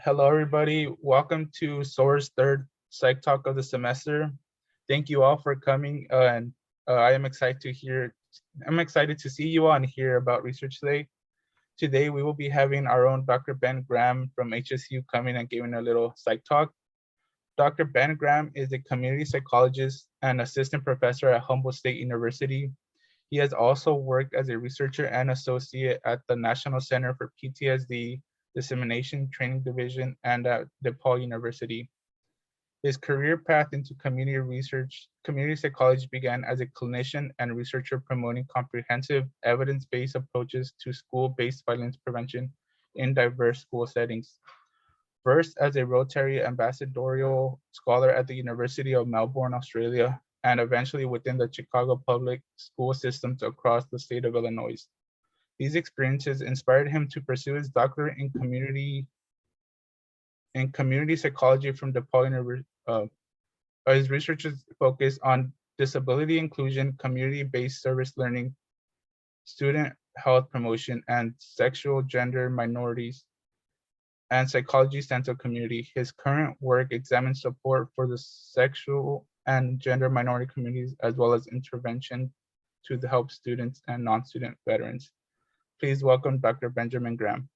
Hello, everybody. Welcome to SOAR's third Psych Talk of the semester. Thank you all for coming, and I am excited to hear. I'm excited to see you all and hear about research today. Today, we will be having our own Dr. Ben Graham from HSU coming and giving a little psych talk. Dr. Ben Graham is a community psychologist and assistant professor at Humboldt State University. He has also worked as a researcher and associate at the National Center for PTSD Dissemination Training Division and at DePaul University. His career path into community psychology began as a clinician and researcher promoting comprehensive evidence-based approaches to school-based violence prevention in diverse school settings. First as a Rotary ambassadorial scholar at the University of Melbourne, Australia, and eventually within the Chicago public school systems across the state of Illinois. These experiences inspired him to pursue his doctorate in community psychology from DePaul University. His research is focused on disability inclusion, community-based service learning, student health promotion, and sexual gender minorities, and psychology central community. His current work examines support for the sexual and gender minority communities, as well as intervention to help students and non-student veterans. Please welcome Dr. Benjamin Graham.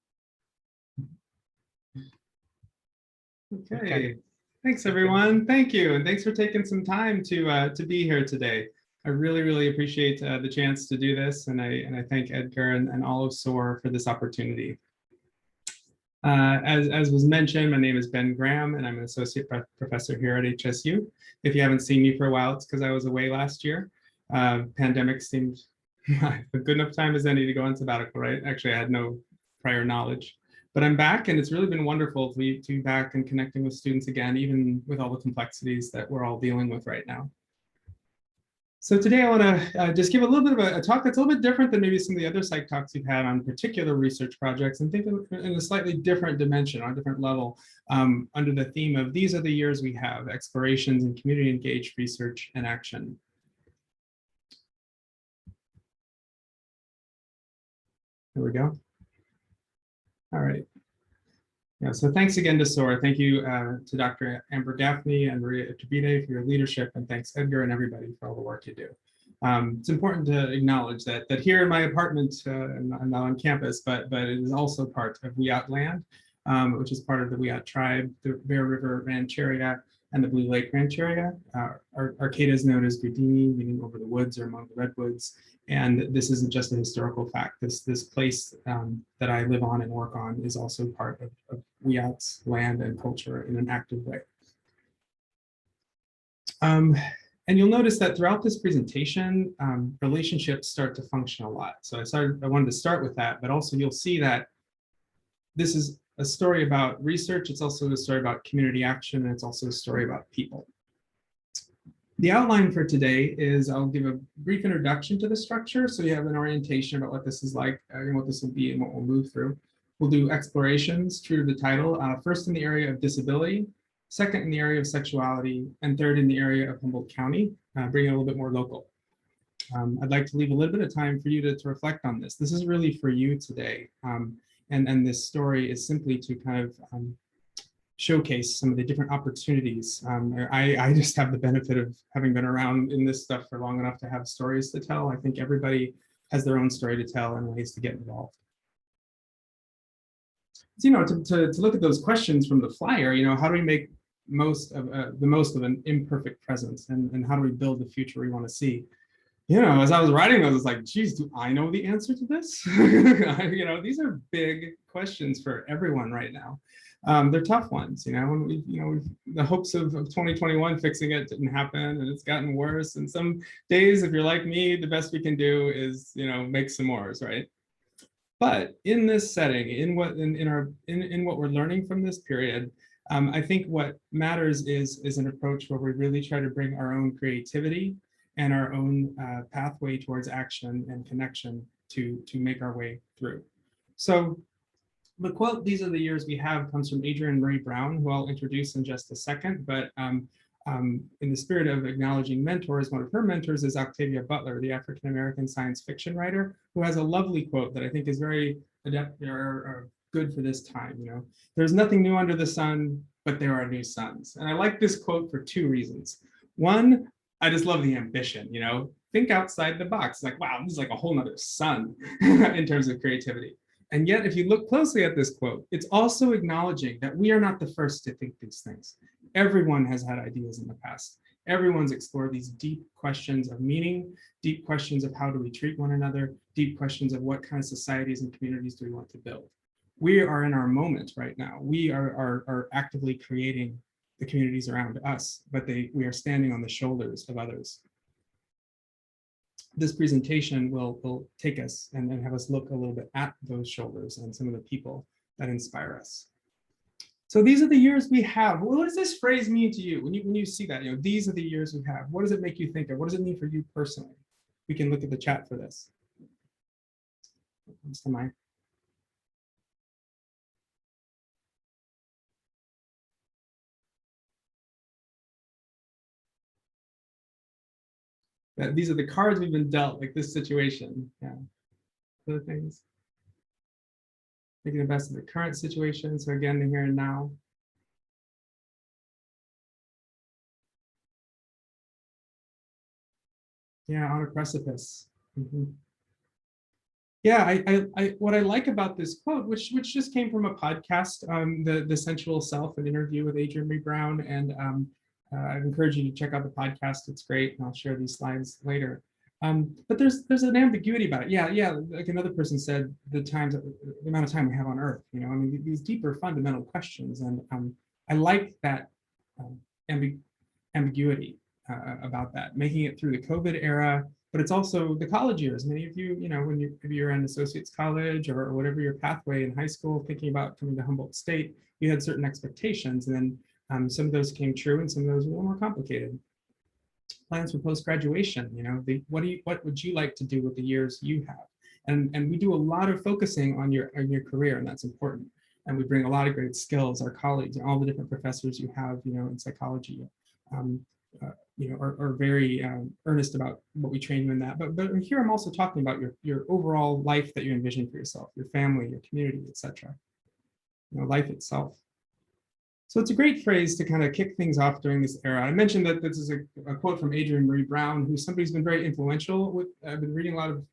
Okay, thanks everyone. Thank you, and thanks for taking some time to be here today. I really appreciate the chance to do this, and I thank Edgar and all of SOAR for this opportunity. As was mentioned, my name is Ben Graham, and I'm an associate professor here at HSU. If you haven't seen me for a while, it's because I was away last year. Pandemic seemed a good enough time as any to go on sabbatical, right? Actually, I had no prior knowledge, but I'm back, and it's really been wonderful to be back and connecting with students again, even with all the complexities that we're all dealing with right now. So today I want to just give a little bit of a talk that's a little bit different than maybe some of the other psych talks you've had on particular research projects, and think of it in a slightly different dimension, on a different level, under the theme of these are the years we have, explorations in community engaged research and action. There we go. All right. Yeah, so thanks again to SOAR. Thank you to Dr. Amber Gaffney and Maria Iturbe for your leadership, and thanks Edgar and everybody for all the work you do. It's important to acknowledge that here in my apartment, I'm not on campus, but it is also part of Wiyot land, which is part of the Wiyot tribe, the Bear River Rancheria, and the Blue Lake Rancheria. Arcata is known as Gudini, meaning over the woods or among the redwoods. And this isn't just a historical fact. This place that I live on and work on is also part of Wiyot's land and culture in an active way. And you'll notice that throughout this presentation, relationships start to function a lot. So I wanted to start with that, but also you'll see that this is a story about research. It's also a story about community action, and it's also a story about people. The outline for today is I'll give a brief introduction to the structure, so you have an orientation about what this is like, and what this will be and what we'll move through. We'll do explorations, true to the title, first in the area of disability, second in the area of sexuality, and third in the area of Humboldt County, bringing it a little bit more local. I'd like to leave a little bit of time for you to reflect on this. This is really for you today. And this story is simply to kind of showcase some of the different opportunities. I just have the benefit of having been around in this stuff for long enough to have stories to tell. I think everybody has their own story to tell and ways to get involved. So, to look at those questions from the flyer, how do we make the most of an imperfect presence, and how do we build the future we want to see? As I was writing those, it's like, geez, do I know the answer to this? These are big questions for everyone right now. They're tough ones, the hopes of 2021 fixing it didn't happen, and it's gotten worse. And some days, if you're like me, the best we can do is, make some s'mores, right? But in this setting, in what we're learning from this period, I think what matters is an approach where we really try to bring our own creativity and our own pathway towards action and connection to make our way through. So the quote, "These are the years we have," comes from Adrienne Marie Brown, who I'll introduce in just a second. But in the spirit of acknowledging mentors, one of her mentors is Octavia Butler, the African-American science fiction writer, who has a lovely quote that I think is very adept or good for this time. There's nothing new under the sun, but there are new suns. And I like this quote for two reasons. One, I just love the ambition, think outside the box. Like, wow, this is like a whole nother sun in terms of creativity. And yet, if you look closely at this quote, it's also acknowledging that we are not the first to think these things. Everyone has had ideas in the past. Everyone's explored these deep questions of meaning, deep questions of how do we treat one another, deep questions of what kind of societies and communities do we want to build. We are in our moment right now. We are actively creating the communities around us, but we are standing on the shoulders of others. This presentation will take us and have us look a little bit at those shoulders and some of the people that inspire us. So these are the years we have. What does this phrase mean to you when you see that? These are the years we have. What does it make you think of? What does it mean for you personally? We can look at the chat for this. Comes to mind. These are the cards we've been dealt, like this situation. Yeah. Other things. Making the best of the current situation. So again, the here and now. Yeah, on a precipice. Mm-hmm. Yeah, what I like about this quote, which just came from a podcast, the Sensual Self, an interview with Adrienne Maree Brown, and I'd encourage you to check out the podcast. It's great, and I'll share these slides later. But there's an ambiguity about it. Yeah. Like another person said, the amount of time we have on Earth. I mean, these deeper fundamental questions, and I like that ambiguity about that, making it through the COVID era. But it's also the college years. Many of you, if you're in associate's college or whatever your pathway in high school, thinking about coming to Humboldt State, you had certain expectations, and then some of those came true, and some of those were a little more complicated. Plans for post-graduation, what would you like to do with the years you have? And we do a lot of focusing on your career, and that's important. And we bring a lot of great skills. Our colleagues and all the different professors you have, in psychology, are very earnest about what we train you in that. But here I'm also talking about your overall life that you envision for yourself, your family, your community, etc. Life itself. So it's a great phrase to kind of kick things off during this era. I mentioned that this is a quote from Adrienne Maree Brown, who's somebody who's been very influential with. I've been reading a lot of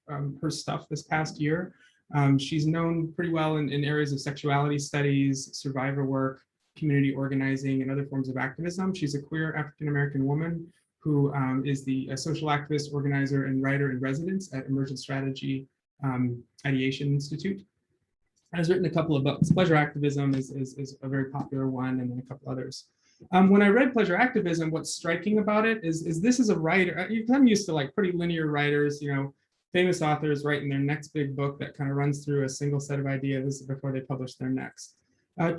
her stuff this past year. She's known pretty well in areas of sexuality studies, survivor work, community organizing, and other forms of activism. She's a queer African-American woman who is the social activist, organizer, and writer in residence at Emergent Strategy Ideation Institute. Has written a couple of books. Pleasure Activism is a very popular one, and then a couple others. When I read Pleasure Activism, what's striking about it is this is a writer. I'm used to like pretty linear writers, famous authors writing their next big book that kind of runs through a single set of ideas before they publish their next.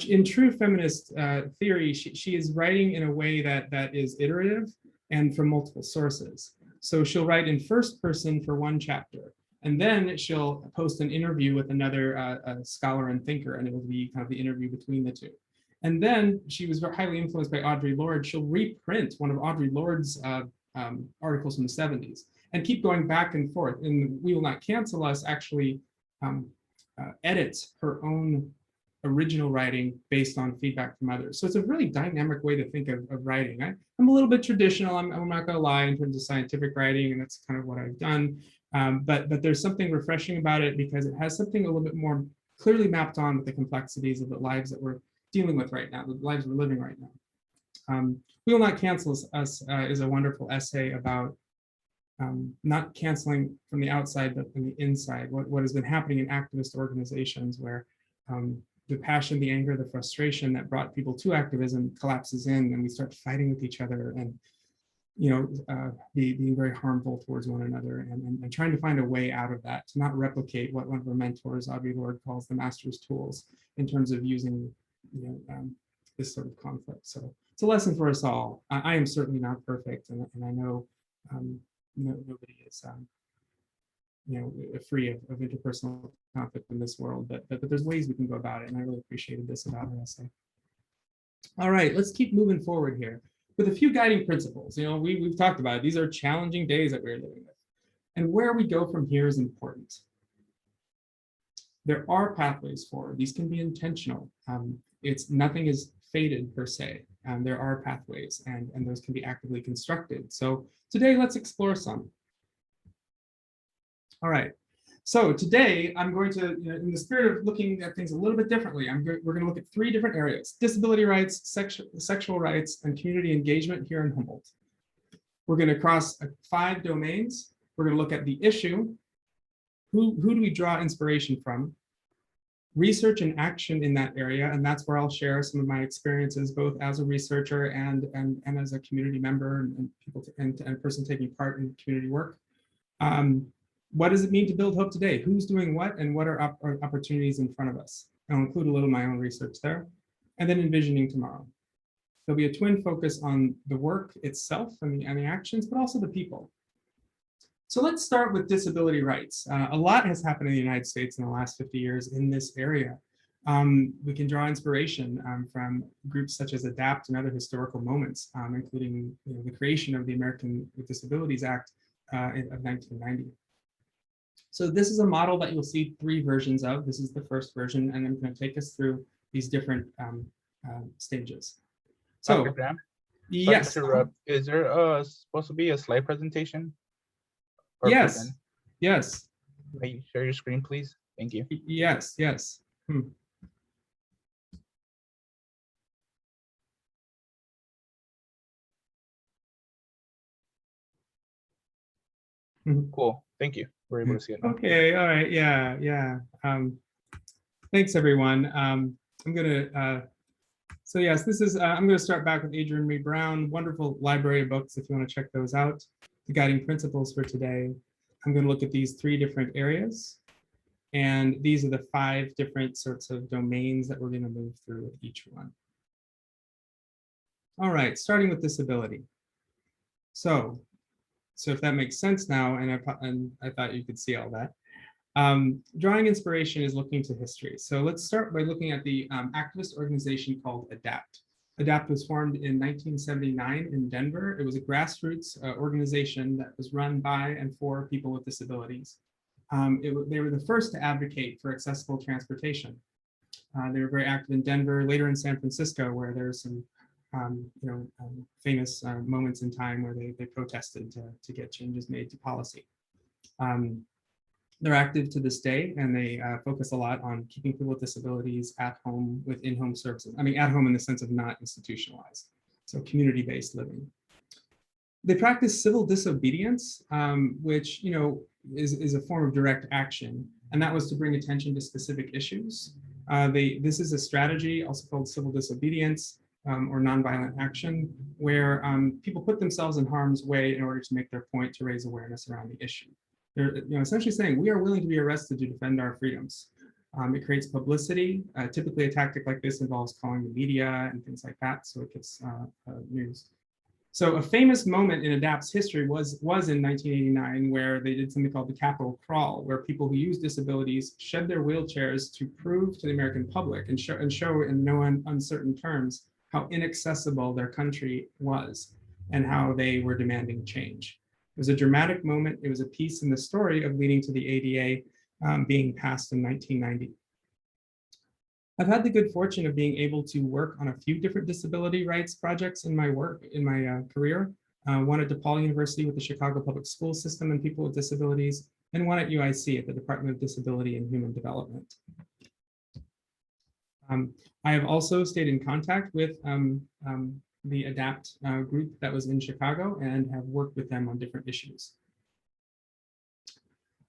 In true feminist theory, she is writing in a way that is iterative and from multiple sources. So she'll write in first person for one chapter, and then she'll post an interview with another scholar and thinker, and it will be kind of the interview between the two. And then she was highly influenced by Audre Lorde. She'll reprint one of Audre Lorde's articles from the 70s and keep going back and forth. And We Will Not Cancel Us actually edits her own original writing based on feedback from others. So it's a really dynamic way to think of writing. I'm a little bit traditional, I'm not gonna lie, in terms of scientific writing, and that's kind of what I've done. But there's something refreshing about it because it has something a little bit more clearly mapped on with the complexities of the lives that we're dealing with right now, the lives we're living right now. We Will Not Cancel Us is a wonderful essay about not canceling from the outside, but from the inside, what has been happening in activist organizations where the passion, the anger, the frustration that brought people to activism collapses in, and we start fighting with each other and being very harmful towards one another, and trying to find a way out of that, to not replicate what one of our mentors, Audre Lorde, calls the master's tools in terms of using this sort of conflict. So it's a lesson for us all. I am certainly not perfect, and I know nobody is free of interpersonal conflict in this world, but there's ways we can go about it, and I really appreciated this about her essay. All right, let's keep moving forward here with a few guiding principles. We've talked about it. These are challenging days that we're living with, and where we go from here is important. There are pathways forward. These can be intentional. Nothing is fated per se. There are pathways, and those can be actively constructed. So today, let's explore some. All right. So today, I'm going to, in the spirit of looking at things a little bit differently, we're going to look at 3 different areas: disability rights, sexual rights, and community engagement here in Humboldt. We're going to cross 5 domains. We're going to look at the issue. Who do we draw inspiration from? Research and action in that area, and that's where I'll share some of my experiences, both as a researcher and as a community member and person taking part in community work. What does it mean to build hope today? Who's doing what, and what are opportunities in front of us? I'll include a little of my own research there. And then envisioning tomorrow. There'll be a twin focus on the work itself and the actions, but also the people. So let's start with disability rights. A lot has happened in the United States in the last 50 years in this area. We can draw inspiration from groups such as ADAPT and other historical moments, including the creation of the American with Disabilities Act of 1990. So this is a model that you'll see 3 versions of. This is the first version, and I'm going to take us through these different stages. So, Dr. Graham, yes. Is there supposed to be a slide presentation? Yes. Present? Yes. May you share your screen, please? Thank you. Yes. Yes. Cool. Thank you. We're able to see it now. Okay. All right. Yeah. Yeah. Thanks, everyone. I'm gonna. So yes, this is. I'm going to start back with Adrienne Marie Brown. Wonderful library of books if you want to check those out. The guiding principles for today. I'm going to look at these 3 different areas, and these are the 5 different sorts of domains that we're going to move through with each one. All right, starting with disability. So if that makes sense now, and I thought you could see all that. Drawing inspiration is looking to history. So let's start by looking at the activist organization called ADAPT. ADAPT was formed in 1979 in Denver. It was a grassroots organization that was run by and for people with disabilities. They were the first to advocate for accessible transportation. They were very active in Denver, later in San Francisco, where there's some famous moments in time where they protested to get changes made to policy. They're active to this day, and they focus a lot on keeping people with disabilities at home with in-home services. I mean, at home in the sense of not institutionalized, so community-based living. They practice civil disobedience, which is a form of direct action, and that was to bring attention to specific issues. This is a strategy also called civil disobedience or nonviolent action, where people put themselves in harm's way in order to make their point, to raise awareness around the issue. They're essentially saying we are willing to be arrested to defend our freedoms. It creates publicity. Typically, a tactic like this involves calling the media and things like that, so it gets news. So a famous moment in ADAPT's history was in 1989, where they did something called the Capitol Crawl, where people who use disabilities shed their wheelchairs to prove to the American public and show in no uncertain terms how inaccessible their country was and how they were demanding change. It was a dramatic moment. It was a piece in the story of leading to the ADA being passed in 1990. I've had the good fortune of being able to work on a few different disability rights projects in my career. One at DePaul University with the Chicago Public School System and people with disabilities, and one at UIC at the Department of Disability and Human Development. I have also stayed in contact with the ADAPT group that was in Chicago and have worked with them on different issues.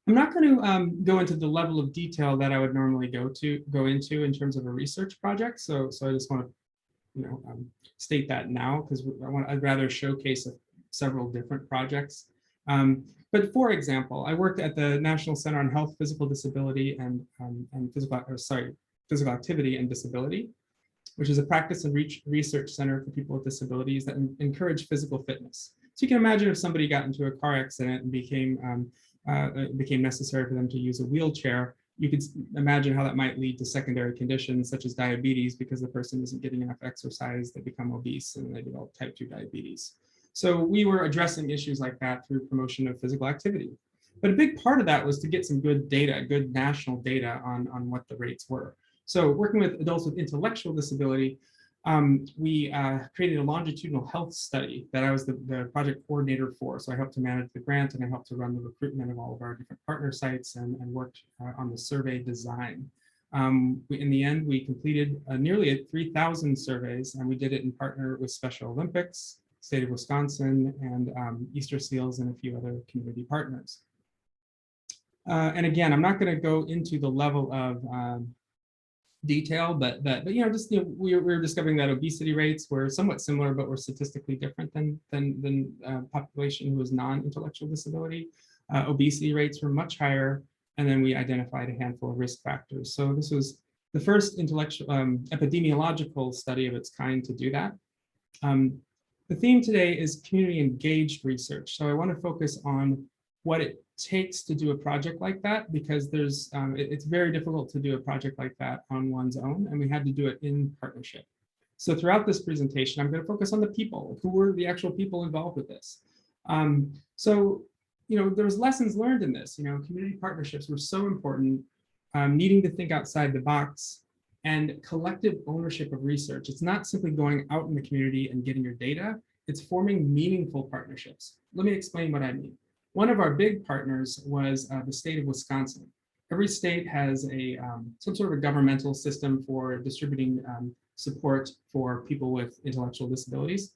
I'm not going to go into the level of detail that I would normally go into in terms of a research project. So I just want to state that now, because I'd rather showcase several different projects. But for example, I worked at the National Center on Health, Physical Disability, and Physical Activity and Disability, which is a practice and research center for people with disabilities that encourage physical fitness. So you can imagine if somebody got into a car accident and it became necessary for them to use a wheelchair, you could imagine how that might lead to secondary conditions such as diabetes, because the person isn't getting enough exercise, they become obese and they develop type 2 diabetes. So we were addressing issues like that through promotion of physical activity. But a big part of that was to get some good data, good national data on what the rates were. So working with adults with intellectual disability, we created a longitudinal health study that I was the project coordinator for. So I helped to manage the grant, and I helped to run the recruitment of all of our different partner sites, and worked on the survey design. In the end, we completed nearly 3,000 surveys, and we did it in partner with Special Olympics, State of Wisconsin, and Easter Seals, and a few other community partners. And again, I'm not going to go into the level of detail, but just we were discovering that obesity rates were somewhat similar, but were statistically different than population who was non-intellectual disability. Obesity rates were much higher, and then we identified a handful of risk factors. So this was the first intellectual epidemiological study of its kind to do that. The theme today is community engaged research. So I want to focus on what it takes to do a project like that, because it's very difficult to do a project like that on one's own, and we had to do it in partnership. So throughout this presentation, I'm going to focus on the people. Who were the actual people involved with this? There was lessons learned in this. Community partnerships were so important, needing to think outside the box, and collective ownership of research. It's not simply going out in the community and getting your data, it's forming meaningful partnerships. Let me explain what I mean. One of our big partners was the state of Wisconsin. Every state has some sort of a governmental system for distributing support for people with intellectual disabilities.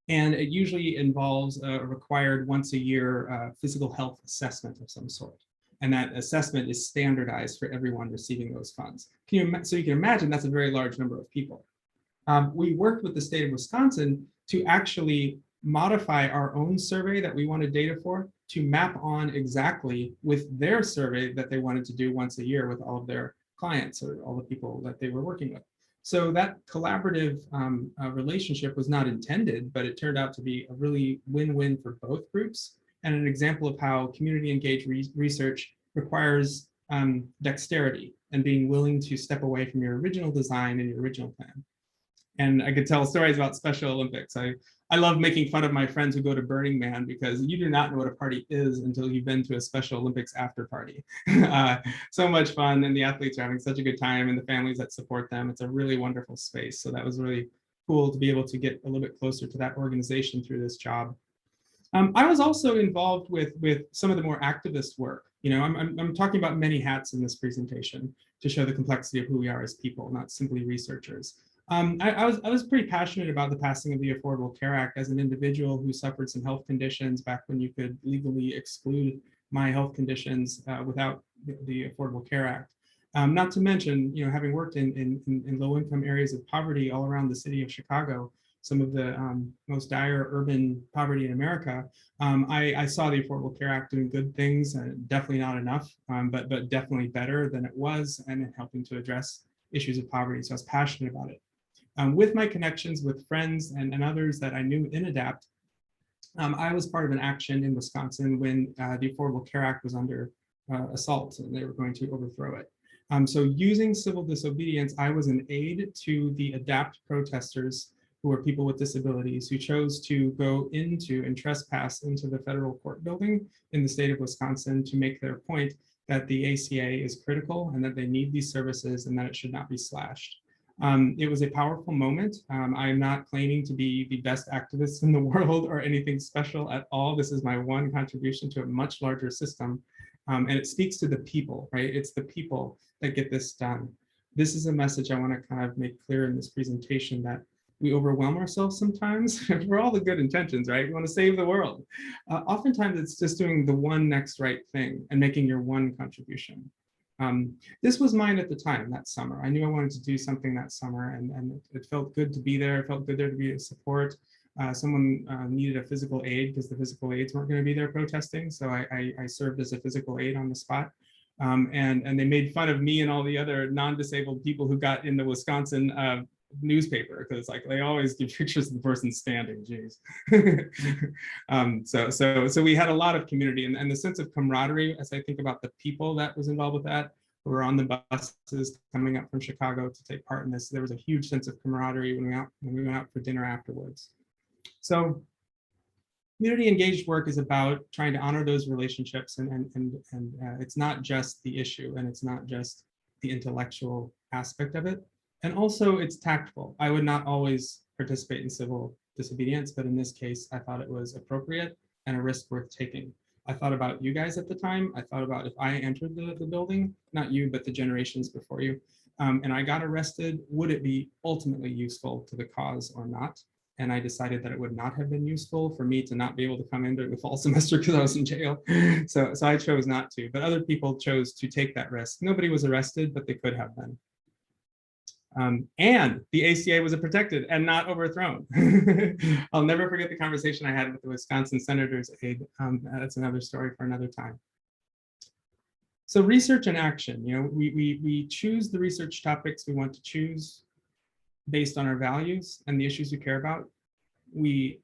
And it usually involves a required once a year physical health assessment of some sort. And that assessment is standardized for everyone receiving those funds. So you can imagine that's a very large number of people. We worked with the state of Wisconsin to actually modify our own survey that we wanted data for to map on exactly with their survey that they wanted to do once a year with all of their clients or all the people that they were working with. So that collaborative relationship was not intended, but it turned out to be a really win-win for both groups, and an example of how community engaged research requires dexterity and being willing to step away from your original design and your original plan. And I could tell stories about Special Olympics. I love making fun of my friends who go to Burning Man, because you do not know what a party is until you've been to a Special Olympics after party. So much fun, and the athletes are having such a good time, and the families that support them. It's a really wonderful space. So that was really cool to be able to get a little bit closer to that organization through this job. I was also involved with some of the more activist work. I'm talking about many hats in this presentation to show the complexity of who we are as people, not simply researchers. I was pretty passionate about the passing of the Affordable Care Act as an individual who suffered some health conditions back when you could legally exclude my health conditions without the Affordable Care Act. Not to mention, having worked in low-income areas of poverty all around the city of Chicago, some of the most dire urban poverty in America, I saw the Affordable Care Act doing good things, definitely not enough, but definitely better than it was, and helping to address issues of poverty. So I was passionate about it. With my connections with friends and others that I knew in ADAPT, I was part of an action in Wisconsin when the Affordable Care Act was under assault, and they were going to overthrow it. So using civil disobedience, I was an aide to the ADAPT protesters, who were people with disabilities, who chose to go into and trespass into the federal court building in the state of Wisconsin to make their point that the ACA is critical and that they need these services and that it should not be slashed. It was a powerful moment. I'm not claiming to be the best activist in the world or anything special at all. This is my one contribution to a much larger system. And it speaks to the people, right? It's the people that get this done. This is a message I want to kind of make clear in this presentation, that we overwhelm ourselves sometimes for all the good intentions, right? We want to save the world. Oftentimes it's just doing the one next right thing and making your one contribution. This was mine at the time, that summer. I knew I wanted to do something that summer, and it felt good to be there. It felt good there to be a support. Someone needed a physical aid because the physical aids weren't going to be there protesting. So I served as a physical aid on the spot. And they made fun of me and all the other non-disabled people who got in the Wisconsin newspaper, because like they always give pictures of the person standing. Geez. So we had a lot of community, and the sense of camaraderie as I think about the people that was involved with that, who were on the buses coming up from Chicago to take part in this. There was a huge sense of camaraderie when we went out for dinner afterwards. So community engaged work is about trying to honor those relationships, and it's not just the issue, and it's not just the intellectual aspect of it. And also it's tactful. I would not always participate in civil disobedience, but in this case, I thought it was appropriate and a risk worth taking. I thought about you guys at the time. I thought about if I entered the building, not you, but the generations before you, and I got arrested, would it be ultimately useful to the cause or not? And I decided that it would not have been useful for me to not be able to come into the fall semester because I was in jail. So I chose not to, but other people chose to take that risk. Nobody was arrested, but they could have been. And the ACA was protected and not overthrown. I'll never forget the conversation I had with the Wisconsin senator's aide. That's another story for another time. So research and action, we choose the research topics we want to choose based on our values and the issues we care about. We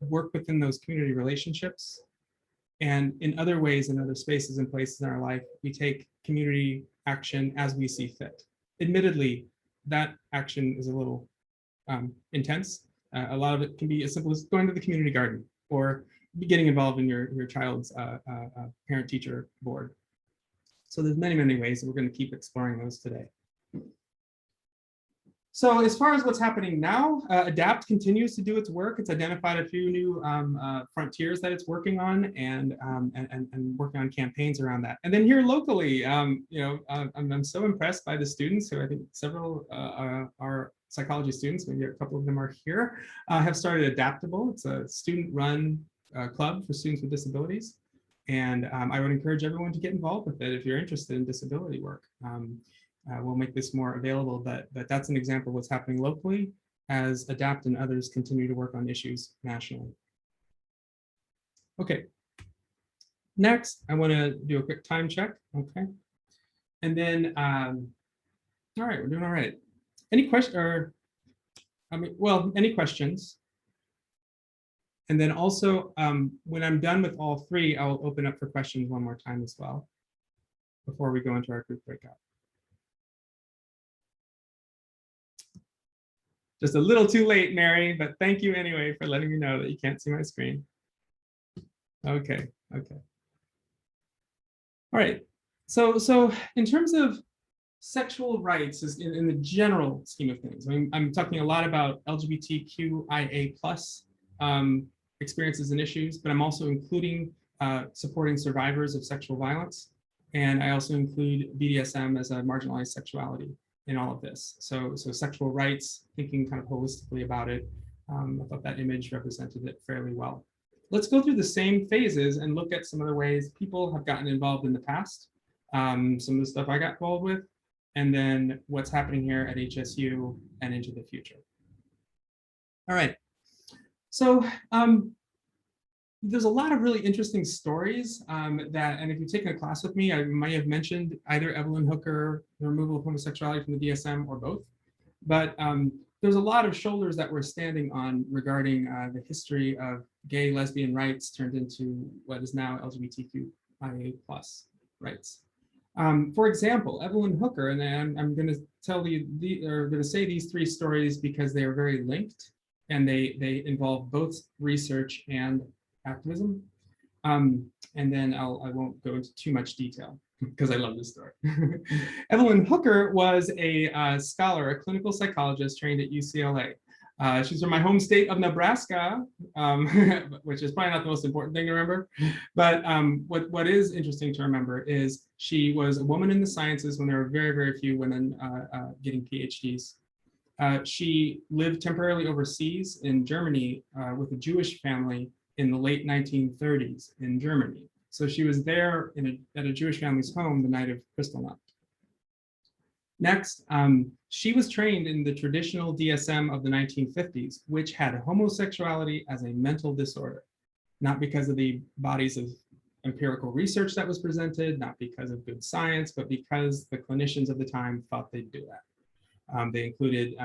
work within those community relationships. And in other ways, in other spaces and places in our life, we take community action as we see fit. Admittedly, that action is a little intense. A lot of it can be as simple as going to the community garden or getting involved in your child's parent-teacher board. So there's many, many ways, and we're going to keep exploring those today. So as far as what's happening now, ADAPT continues to do its work. It's identified a few new frontiers that it's working on, and working on campaigns around that. And then here locally, I'm so impressed by the students who I think several are psychology students, maybe a couple of them are here, have started Adaptable. It's a student-run club for students with disabilities. And I would encourage everyone to get involved with it if you're interested in disability work. We'll make this more available, but that's an example of what's happening locally as ADAPT and others continue to work on issues nationally. Okay. Next, I want to do a quick time check. Okay. And then, all right, we're doing all right. Any question any questions? And then also, when I'm done with all three, I'll open up for questions one more time as well before we go into our group breakout. Just a little too late, Mary, but thank you anyway for letting me know that you can't see my screen. Okay, okay. All right, so in terms of sexual rights in the general scheme of things, I'm talking a lot about LGBTQIA+ experiences and issues, but I'm also including supporting survivors of sexual violence. And I also include BDSM as a marginalized sexuality in all of this. So sexual rights, thinking kind of holistically about it, I thought that image represented it fairly well. Let's go through the same phases and look at some of the ways people have gotten involved in the past, some of the stuff I got involved with, and then what's happening here at HSU and into the future. All right, so there's a lot of really interesting stories and if you've taken a class with me, I might have mentioned either Evelyn Hooker, the removal of homosexuality from the DSM, or both. But there's a lot of shoulders that we're standing on regarding the history of gay, lesbian rights turned into what is now LGBTQIA+ rights. For example, Evelyn Hooker, and I'm going to tell you, going to say these three stories because they are very linked, and they involve both research and activism. And then I won't go into too much detail because I love this story. Evelyn Hooker was a scholar, a clinical psychologist trained at UCLA. She's from my home state of Nebraska, which is probably not the most important thing to remember. But what is interesting to remember is she was a woman in the sciences when there were very, very few women getting PhDs. She lived temporarily overseas in Germany with a Jewish family in the late 1930s in Germany. So she was there at a Jewish family's home the night of Kristallnacht. Next, she was trained in the traditional DSM of the 1950s, which had homosexuality as a mental disorder, not because of the bodies of empirical research that was presented, not because of good science, but because the clinicians of the time thought they'd do that. They included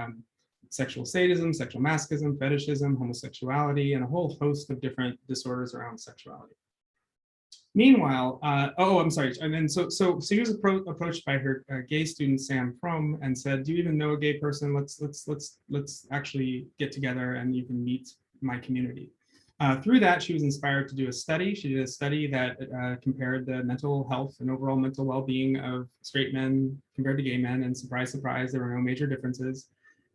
sexual sadism, sexual masochism, fetishism, homosexuality, and a whole host of different disorders around sexuality. Meanwhile, I'm sorry. And then so she was approached by her gay student Sam Prom and said, "Do you even know a gay person? Let's actually get together and you can meet my community." Through that, she was inspired to do a study. She did a study that compared the mental health and overall mental well-being of straight men compared to gay men, and surprise, surprise, there were no major differences.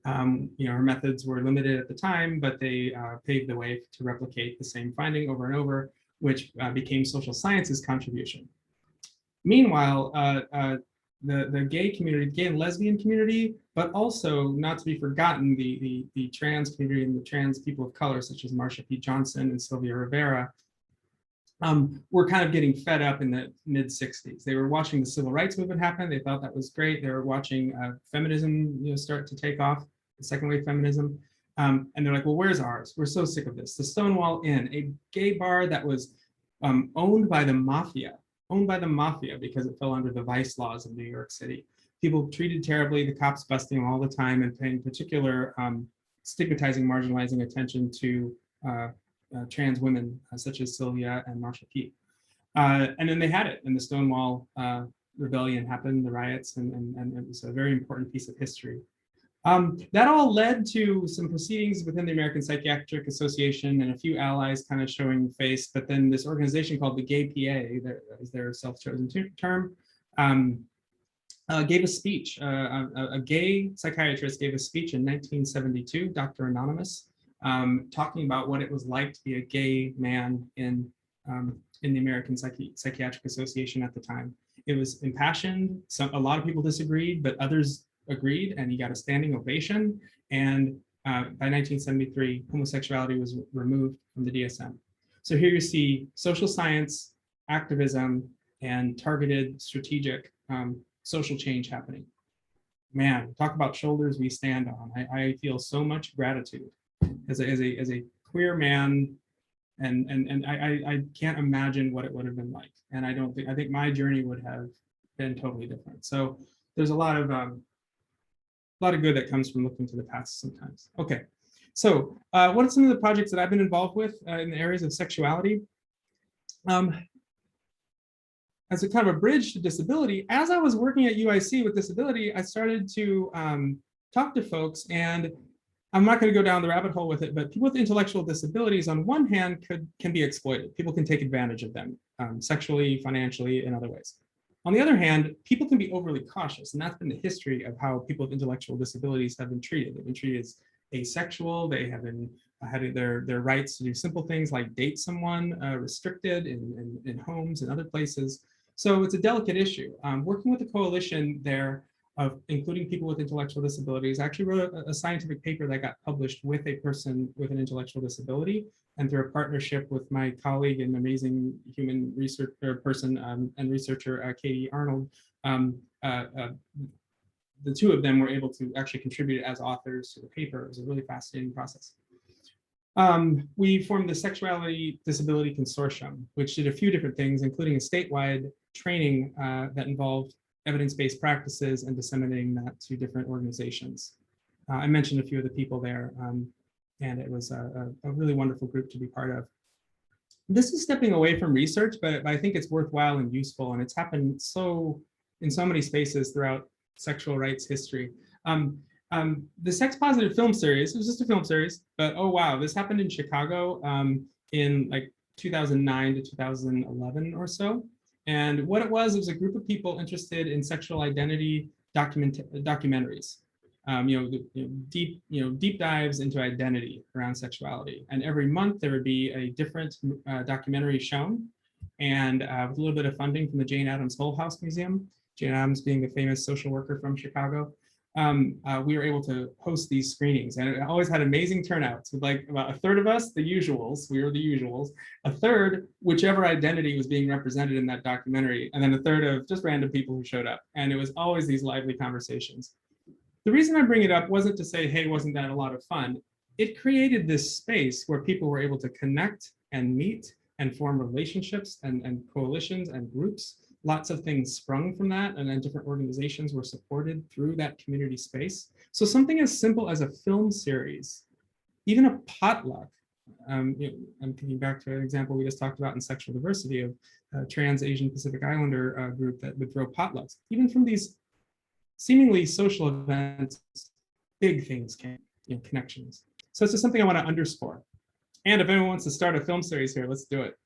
Her methods were limited at the time, but they paved the way to replicate the same finding over and over, which became social science's contribution. Meanwhile, the gay community, gay and lesbian community, but also not to be forgotten, the trans community and the trans people of color, such as Marsha P. Johnson and Sylvia Rivera, were kind of getting fed up in the mid-60s. They were watching the civil rights movement happen. They thought that was great. They were watching feminism, start to take off, the second wave feminism. And they're like, well, where's ours? We're so sick of this. The Stonewall Inn, a gay bar that was owned by the mafia because it fell under the vice laws of New York City. People treated terribly, the cops busting them all the time and paying particular stigmatizing, marginalizing attention to trans women such as Sylvia and Marsha P. And then they had it, and the Stonewall Rebellion happened, the riots, and it was a very important piece of history. That all led to some proceedings within the American Psychiatric Association and a few allies kind of showing face, but then this organization called the Gay PA, that is their self-chosen term, gave a speech. A gay psychiatrist gave a speech in 1972, Dr. Anonymous, talking about what it was like to be a gay man in the American Psychiatric Association at the time. It was impassioned. A lot of people disagreed, but others agreed, and he got a standing ovation. And by 1973, homosexuality was removed from the DSM. So here you see social science, activism, and targeted strategic social change happening. Man, talk about shoulders we stand on. I feel so much gratitude as a queer man, and I can't imagine what it would have been like. And I think my journey would have been totally different. So there's a lot of good that comes from looking to the past sometimes. Okay, so what are some of the projects that I've been involved with in the areas of sexuality? As a kind of a bridge to disability, as I was working at UIC with disability, I started to talk to folks, and I'm not going to go down the rabbit hole with it, but people with intellectual disabilities, on one hand, can be exploited. People can take advantage of them sexually, financially, in other ways. On the other hand, people can be overly cautious, and that's been the history of how people with intellectual disabilities have been treated. They've been treated as asexual. They have been having their rights to do simple things like date someone restricted in homes and other places. So it's a delicate issue. Working with the coalition there of including people with intellectual disabilities, I actually wrote a scientific paper that got published with a person with an intellectual disability, and through a partnership with my colleague and amazing human research person and researcher, Katie Arnold, the two of them were able to actually contribute as authors to the paper. It was a really fascinating process. We formed the Sexuality Disability Consortium, which did a few different things, including a statewide training that involved evidence-based practices and disseminating that to different organizations. I mentioned a few of the people there, and it was a really wonderful group to be part of. This is stepping away from research, but I think it's worthwhile and useful, and it's happened in so many spaces throughout sexual rights history. The Sex Positive film series, it was just a film series, but oh wow, this happened in Chicago in like 2009 to 2011 or so. And what it was a group of people interested in sexual identity documentaries, deep dives into identity around sexuality. And every month there would be a different documentary shown, and with a little bit of funding from the Jane Addams Hull House Museum, Jane Addams being the famous social worker from Chicago, we were able to host these screenings, and it always had amazing turnouts with like about a third of us, the usuals, we were the usuals, a third, whichever identity was being represented in that documentary, and then a third of just random people who showed up. And it was always these lively conversations. The reason I bring it up wasn't to say, hey, wasn't that a lot of fun? It created this space where people were able to connect and meet and form relationships and coalitions and groups. Lots of things sprung from that, and then different organizations were supported through that community space. So something as simple as a film series, even a potluck. I'm thinking back to an example we just talked about in sexual diversity of a trans Asian Pacific Islander group that would throw potlucks. Even from these seemingly social events, big things came, connections. So it's just something I want to underscore. And if anyone wants to start a film series here, let's do it.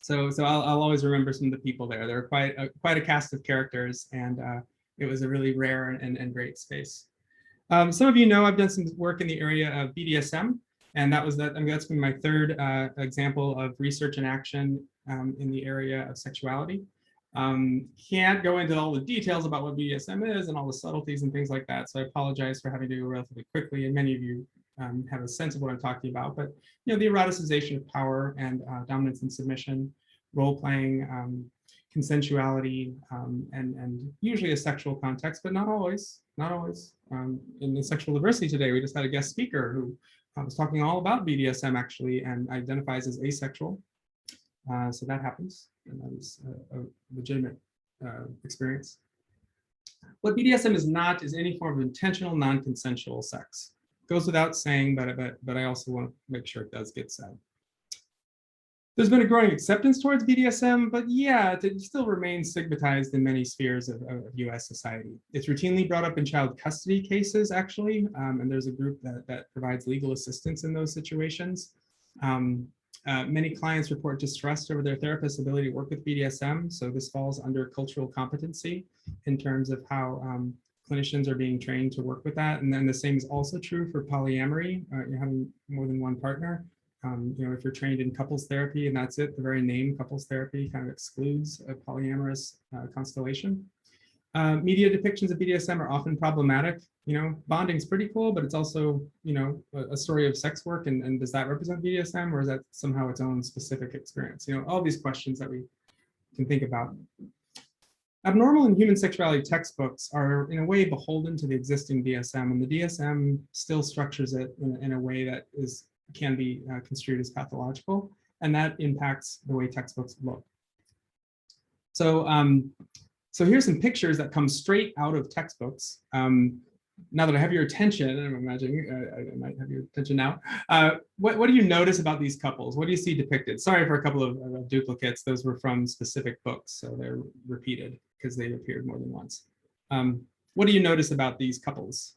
So I'll always remember some of the people there. There were quite a cast of characters, and it was a really rare and great space. Some of you know I've done some work in the area of BDSM, and that's been my third example of research and action in the area of sexuality. Can't go into all the details about what BDSM is and all the subtleties and things like that, so I apologize for having to go relatively quickly, and many of you have a sense of what I'm talking about. But the eroticization of power and dominance and submission, role-playing, consensuality, and usually a sexual context, but not always. In the sexual diversity today, we just had a guest speaker who was talking all about BDSM actually, and identifies as asexual. So that happens, and that was a legitimate experience. What BDSM is not is any form of intentional, non-consensual sex. Goes without saying, but I also want to make sure it does get said. There's been a growing acceptance towards BDSM, but yeah, it still remains stigmatized in many spheres of US society. It's routinely brought up in child custody cases, actually, and there's a group that provides legal assistance in those situations. Many clients report distrust over their therapist's ability to work with BDSM, so this falls under cultural competency in terms of how clinicians are being trained to work with that. And then the same is also true for polyamory, you're having more than one partner. If you're trained in couples therapy and that's it, the very name couples therapy kind of excludes a polyamorous constellation. Media depictions of BDSM are often problematic. Bonding is pretty cool, but it's also, a story of sex work. And does that represent BDSM, or is that somehow its own specific experience? All these questions that we can think about. Abnormal and human sexuality textbooks are in a way beholden to the existing DSM, and the DSM still structures it in a way that can be construed as pathological, and that impacts the way textbooks look. So here's some pictures that come straight out of textbooks. Now that I have your attention, and I'm imagining I might have your attention now, what do you notice about these couples? What do you see depicted? Sorry for a couple of duplicates. Those were from specific books, so they're repeated because they appeared more than once. What do you notice about these couples?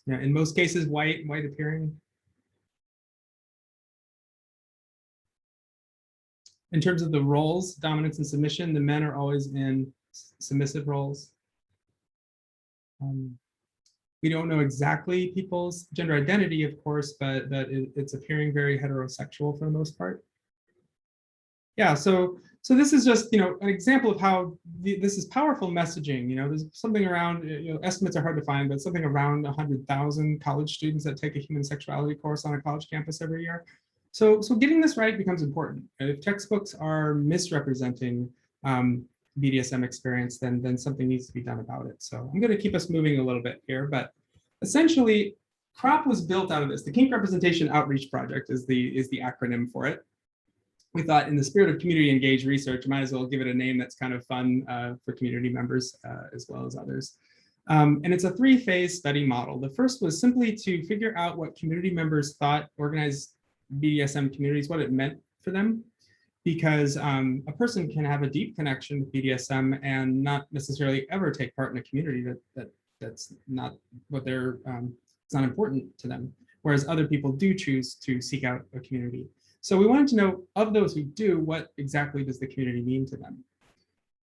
Yeah, in most cases, white appearing. In terms of the roles, dominance and submission, the men are always in submissive roles. We don't know exactly people's gender identity, of course, but it's appearing very heterosexual for the most part. Yeah, so this is just an example of how this is powerful messaging. There's something around, estimates are hard to find, but something around 100,000 college students that take a human sexuality course on a college campus every year. So getting this right becomes important. If textbooks are misrepresenting BDSM experience, then something needs to be done about it. So I'm going to keep us moving a little bit here, but essentially, CROP was built out of this. The Kink Representation Outreach Project is the acronym for it. We thought, in the spirit of community engaged research, might as well give it a name that's kind of fun for community members as well as others. And it's a 3-phase study model. The first was simply to figure out what community members thought organized BDSM communities, what it meant for them, because a person can have a deep connection with BDSM and not necessarily ever take part in a community that's not what they're, it's not important to them, whereas other people do choose to seek out a community. So we wanted to know, of those who do, what exactly does the community mean to them?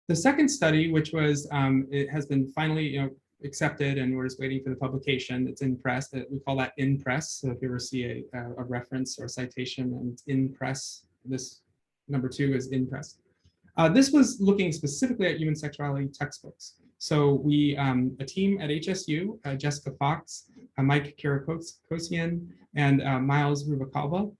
The second study, which was, it has been finally accepted, and we're just waiting for the publication. It's in press. We call that in press. So if you ever see a reference or a citation and it's in press, this number 2 is in press. This was looking specifically at human sexuality textbooks. So we, a team at HSU, Jessica Fox, Mike Kirakosian, and Miles Rubalcaba,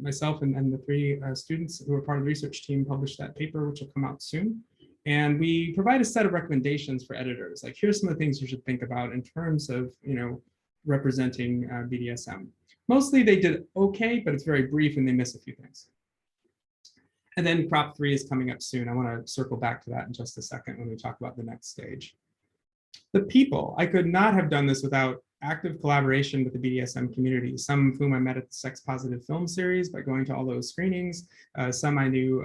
myself and the 3 students who are part of the research team published that paper, which will come out soon. And we provide a set of recommendations for editors. Like, here's some of the things you should think about in terms of, representing BDSM. Mostly they did okay, but it's very brief and they miss a few things. And then Prop 3 is coming up soon. I want to circle back to that in just a second when we talk about the next stage. The people, I could not have done this without active collaboration with the BDSM community, some of whom I met at the Sex Positive film series by going to all those screenings. Some I knew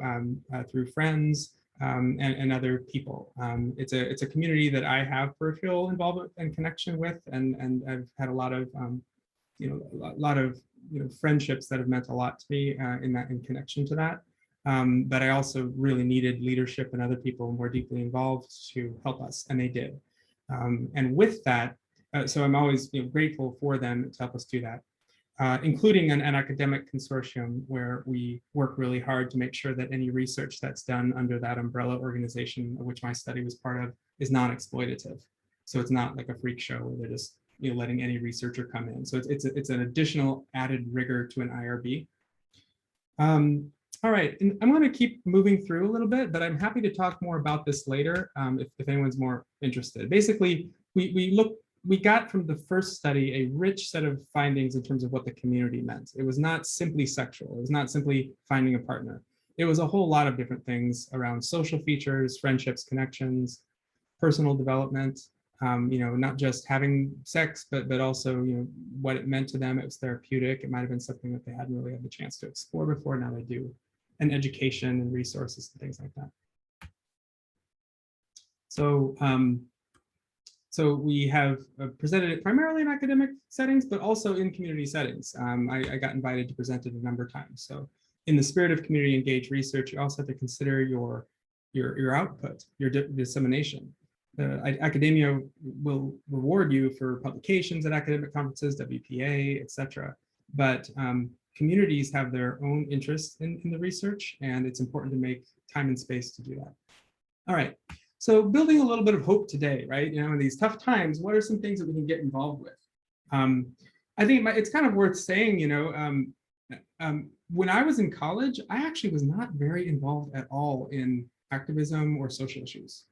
through friends. and other people. It's a community that I have peripheral involvement and connection with, and I've had a lot of friendships that have meant a lot to me in connection to that. But I also really needed leadership and other people more deeply involved to help us, and they did. And with that, so I'm always grateful for them to help us do that. Including an academic consortium where we work really hard to make sure that any research that's done under that umbrella organization, of which my study was part of, is non-exploitative. So it's not like a freak show where they're just letting any researcher come in. So it's an additional added rigor to an IRB. All right, and I'm going to keep moving through a little bit, but I'm happy to talk more about this later if anyone's more interested. Basically, we got from the first study a rich set of findings in terms of what the community meant. It was not simply sexual. It was not simply finding a partner. It was a whole lot of different things around social features, friendships, connections, personal development, not just having sex, but also, what it meant to them. It was therapeutic. It might've been something that they hadn't really had the chance to explore before. Now they do. And education and resources and things like that. So we have presented it primarily in academic settings, but also in community settings. I got invited to present it a number of times. So in the spirit of community engaged research, you also have to consider your output, your dissemination. Academia will reward you for publications at academic conferences, WPA, etc. But communities have their own interests in the research, and it's important to make time and space to do that. All right. So building a little bit of hope today, right? In these tough times, what are some things that we can get involved with? I think it's kind of worth saying, when I was in college, I actually was not very involved at all in activism or social issues.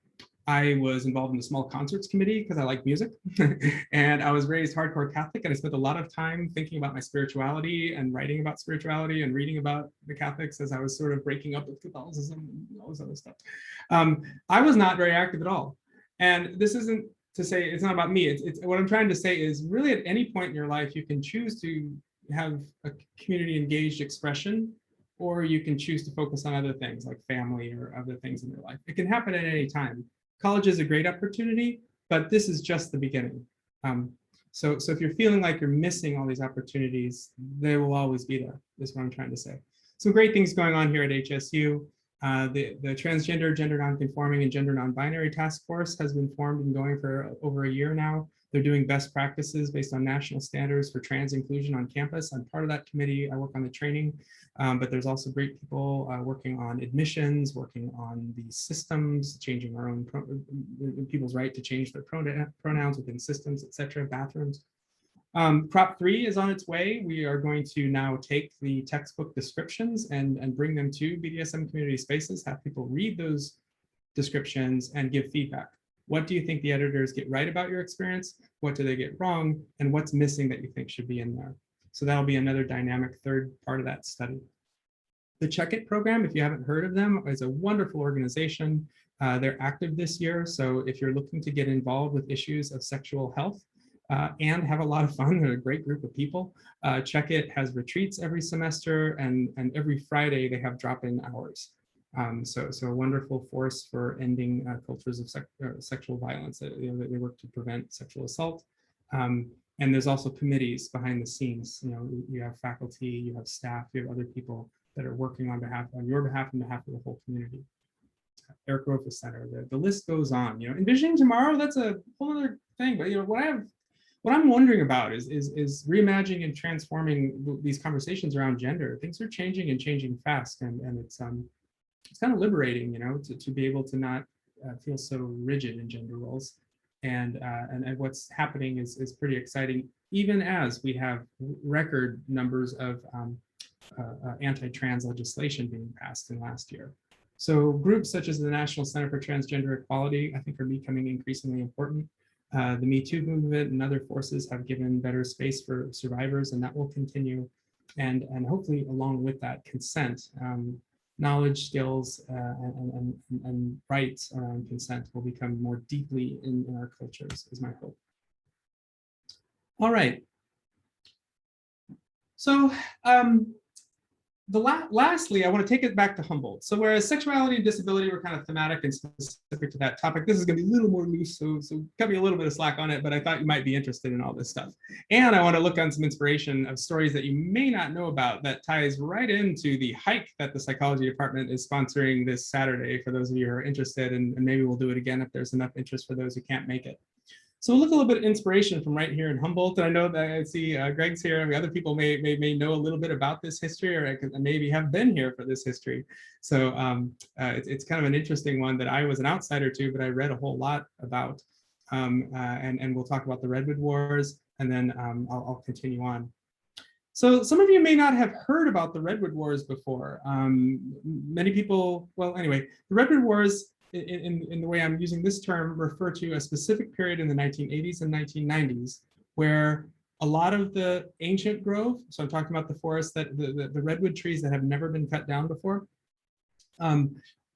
I was involved in the small concerts committee because I like music, and I was raised hardcore Catholic, and I spent a lot of time thinking about my spirituality and writing about spirituality and reading about the Catholics as I was sort of breaking up with Catholicism and all this other stuff. I was not very active at all. And this isn't to say it's not about me. It's what I'm trying to say is really at any point in your life, you can choose to have a community engaged expression, or you can choose to focus on other things like family or other things in your life. It can happen at any time. College is a great opportunity, but this is just the beginning. So if you're feeling like you're missing all these opportunities, they will always be there. That's what I'm trying to say. Some great things going on here at HSU. The transgender, gender nonconforming, and gender non-binary task force has been formed and going for over a year now. They're doing best practices based on national standards for trans inclusion on campus. I'm part of that committee. I work on the training, but there's also great people working on admissions, working on the systems, changing our own people's right to change their pronouns within systems, etc., bathrooms. Prop 3 is on its way. We are going to now take the textbook descriptions and bring them to BDSM community spaces, have people read those descriptions and give feedback. What do you think the editors get right about your experience? What do they get wrong? And what's missing that you think should be in there? So that'll be another dynamic third part of that study. The Check It program, if you haven't heard of them, is a wonderful organization. They're active this year. So if you're looking to get involved with issues of sexual health and have a lot of fun, they're a great group of people. Check It has retreats every semester, and every Friday they have drop-in hours. So a wonderful force for ending cultures of sexual violence. They work to prevent sexual assault. And there's also committees behind the scenes. You have faculty, you have staff, you have other people that are working on your behalf and behalf of the whole community. Eric Rofa Center, the list goes on. Envisioning tomorrow, that's a whole other thing. But what I'm wondering about is reimagining and transforming these conversations around gender. Things are changing and changing fast, and it's kind of liberating, to be able to not feel so rigid in gender roles. And what's happening is pretty exciting, even as we have record numbers of anti-trans legislation being passed in last year. So groups such as the National Center for Transgender Equality, I think, are becoming increasingly important. The Me Too movement and other forces have given better space for survivors, and that will continue. And hopefully along with that, consent, knowledge, skills, and rights around consent will become more deeply in our cultures, is my hope. All right. So lastly, I want to take it back to Humboldt. So whereas sexuality and disability were kind of thematic and specific to that topic, this is going to be a little more loose, so cut me a little bit of slack on it, but I thought you might be interested in all this stuff. And I want to look on some inspiration of stories that you may not know about that ties right into the hike that the psychology department is sponsoring this Saturday for those of you who are interested, and maybe we'll do it again if there's enough interest for those who can't make it. So we'll look a little bit of inspiration from right here in Humboldt. And I know that I see Greg's here. I mean, other people may know a little bit about this history, or maybe have been here for this history. So it's kind of an interesting one that I was an outsider to, but I read a whole lot about. And we'll talk about the Redwood Wars, and then I'll continue on. So some of you may not have heard about the Redwood Wars before. Many people, well, anyway, the Redwood Wars, in the way I'm using this term, refer to a specific period in the 1980s and 1990s where a lot of the ancient growth, so I'm talking about the forests, that the redwood trees that have never been cut down before,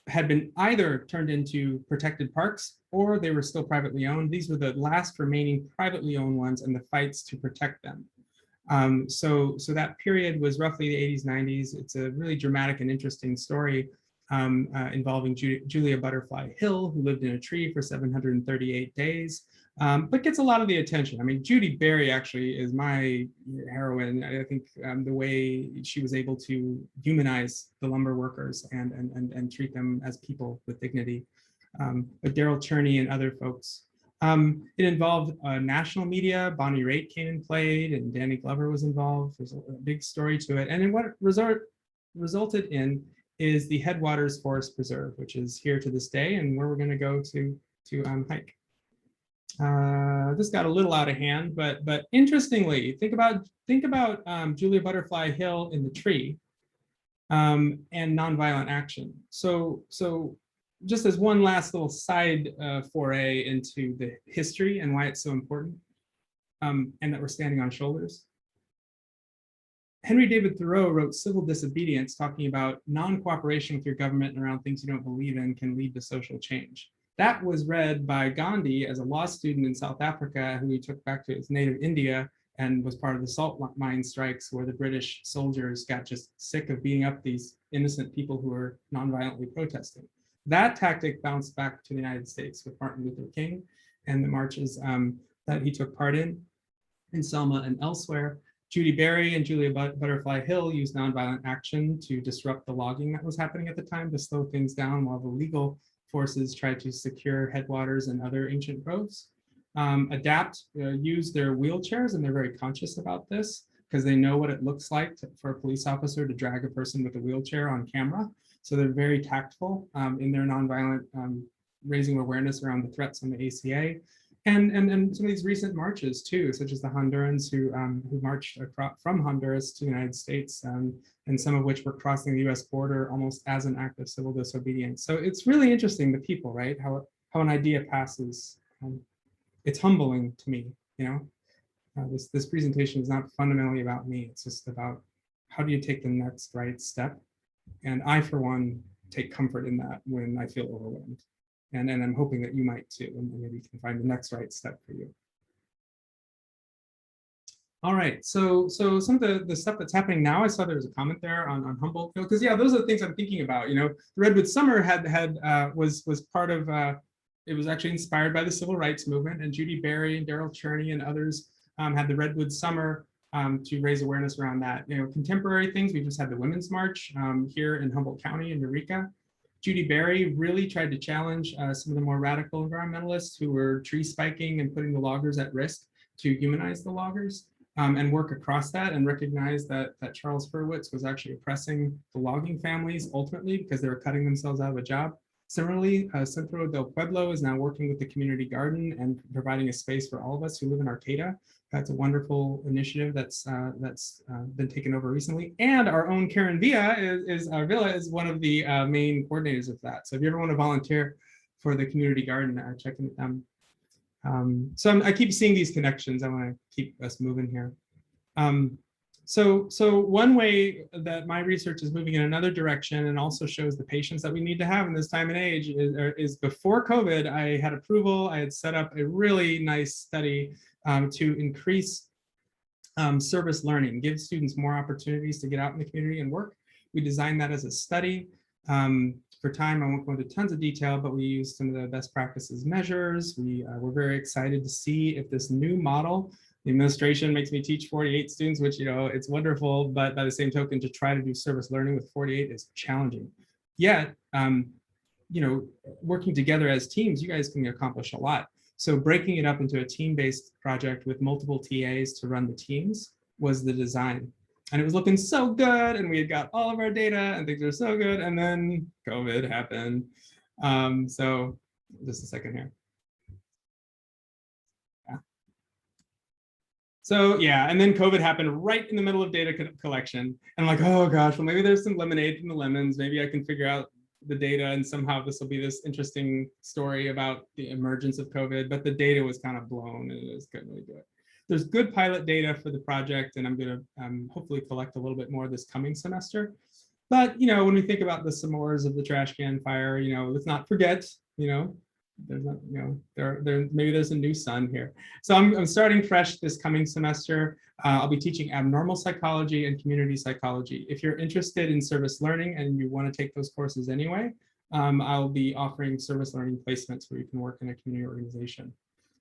had been either turned into protected parks or they were still privately owned. These were the last remaining privately owned ones and the fights to protect them. So that period was roughly the 80s, 90s. It's a really dramatic and interesting story involving Julia Butterfly Hill, who lived in a tree for 738 days, but gets a lot of the attention. I mean, Judy Berry actually is my heroine. I think the way she was able to humanize the lumber workers and treat them as people with dignity. But Daryl Cherney and other folks. It involved national media. Bonnie Raitt came and played, and Danny Glover was involved. There's a big story to it. And then what resulted in is the Headwaters Forest Preserve, which is here to this day, and where we're going to go to hike. This got a little out of hand, but interestingly, think about Julia Butterfly Hill in the tree and nonviolent action. So just as one last little side foray into the history and why it's so important, and that we're standing on shoulders. Henry David Thoreau wrote Civil Disobedience, talking about non-cooperation with your government around things you don't believe in can lead to social change. That was read by Gandhi as a law student in South Africa, who he took back to his native India and was part of the salt mine strikes where the British soldiers got just sick of beating up these innocent people who were non-violently protesting. That tactic bounced back to the United States with Martin Luther King and the marches that he took part in Selma and elsewhere. Judy Berry and Julia Butterfly Hill used nonviolent action to disrupt the logging that was happening at the time to slow things down while the legal forces tried to secure headwaters and other ancient groves. Adapt used their wheelchairs, and they're very conscious about this because they know what it looks like for a police officer to drag a person with a wheelchair on camera. So they're very tactful in their nonviolent raising awareness around the threats on the ACA. And some of these recent marches too, such as the Hondurans who marched from Honduras to the United States, and some of which were crossing the U.S. border almost as an act of civil disobedience. So it's really interesting, the people, right? How an idea passes. It's humbling to me, you know. This presentation is not fundamentally about me. It's just about how do you take the next right step. And I, for one, take comfort in that when I feel overwhelmed. And I'm hoping that you might too, and maybe you can find the next right step for you. All right, so some of the stuff that's happening now, I saw there was a comment there on Humboldt, because yeah, those are the things I'm thinking about. You know, the Redwood Summer was part of, it was actually inspired by the Civil Rights Movement, and Judy Berry and Daryl Cherney and others had the Redwood Summer to raise awareness around that. You know, contemporary things, we just had the Women's March here in Humboldt County in Eureka. Judy Berry really tried to challenge some of the more radical environmentalists who were tree spiking and putting the loggers at risk to humanize the loggers and work across that and recognize that Charles Hurwitz was actually oppressing the logging families ultimately because they were cutting themselves out of a job. Similarly, Centro del Pueblo is now working with the community garden and providing a space for all of us who live in Arcata. That's a wonderful initiative that's been taken over recently. And our own Karen Villa is one of the main coordinators of that. So if you ever want to volunteer for the community garden, check in with them. So I keep seeing these connections. I want to keep us moving here. So one way that my research is moving in another direction and also shows the patience that we need to have in this time and age is before COVID, I had approval. I had set up a really nice study to increase service learning, give students more opportunities to get out in the community and work. We designed that as a study. For time, I won't go into tons of detail, but we used some of the best practices measures. We were very excited to see if this new model, the administration makes me teach 48 students, which, it's wonderful, but by the same token, to try to do service learning with 48 is challenging. Yet, working together as teams, you guys can accomplish a lot. So breaking it up into a team-based project with multiple TAs to run the teams was the design. And it was looking so good, and we had got all of our data, and things were so good, and then COVID happened. So just a second here. Yeah. So yeah, and then COVID happened right in the middle of data collection. And I'm like, oh gosh, well, maybe there's some lemonade in the lemons. Maybe I can figure out the data, and somehow this will be this interesting story about the emergence of COVID, but the data was kind of blown, and it was couldn't really do it. There's good pilot data for the project, and I'm going to hopefully collect a little bit more this coming semester. But, when we think about the s'mores of the trash can fire, let's not forget, there's not, maybe there's a new sun here. So I'm starting fresh this coming semester. I'll be teaching abnormal psychology and community psychology. If you're interested in service learning and you want to take those courses anyway, I'll be offering service learning placements where you can work in a community organization.